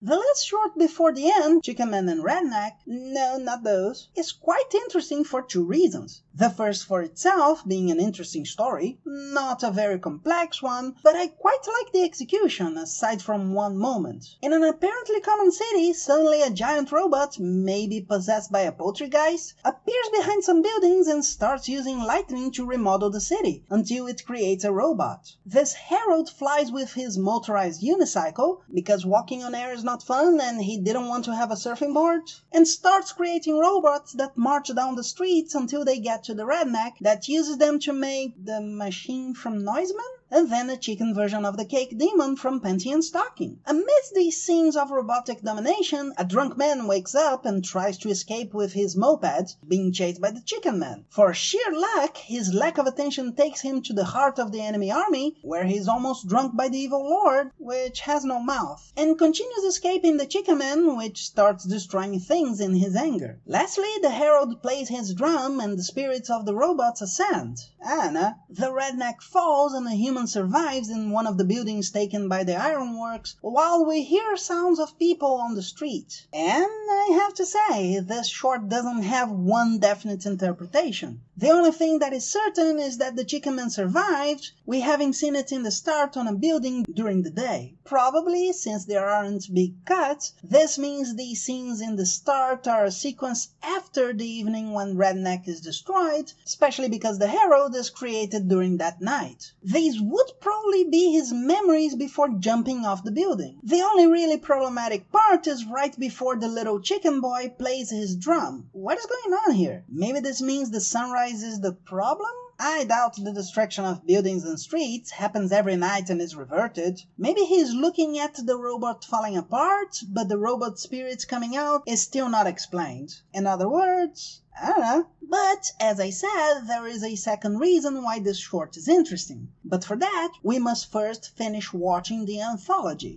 The last short before the end, Chicken Man and Redneck, no, not those, is quite interesting for two reasons. The first for itself being an interesting story, not a very complex one, but I quite like the execution, aside from one moment. In an apparently common city, suddenly a giant robot, maybe possessed by a poltergeist, appears behind some buildings and starts using lightning to remodel the city, until it creates a robot. This herald flies with his motorized unicycle, because walking on air is not fun and he didn't want to have a surfing board, and starts creating robots that march down the streets until they get to the Redneck that uses them to make the machine from Noiseman, and then a chicken version of the cake demon from Panty and Stocking. Amidst these scenes of robotic domination, a drunk man wakes up and tries to escape with his moped, being chased by the Chicken Man. For sheer luck, his lack of attention takes him to the heart of the enemy army, where he is almost drunk by the evil lord, which has no mouth, and continues escaping the Chicken Man, which starts destroying things in his anger. Lastly, the herald plays his drum and the spirits of the robots ascend. And the Redneck falls and the human survives in one of the buildings taken by the ironworks, while we hear sounds of people on the street. And I have to say, this short doesn't have one definite interpretation. The only thing that is certain is that the Chicken Man survived, we having seen it in the start on a building during the day. Probably, since there aren't big cuts, this means these scenes in the start are a sequence after the evening when Redneck is destroyed, especially because the herald is created during that night. These would probably be his memories before jumping off the building. The only really problematic part is right before the little chicken boy plays his drum. What is going on here? Maybe this means the sunrise is the problem? I doubt the destruction of buildings and streets happens every night and is reverted. Maybe he's looking at the robot falling apart, but the robot spirits coming out is still not explained. In other words, I don't know. But, as I said, there is a second reason why this short is interesting. But for that, we must first finish watching the anthology.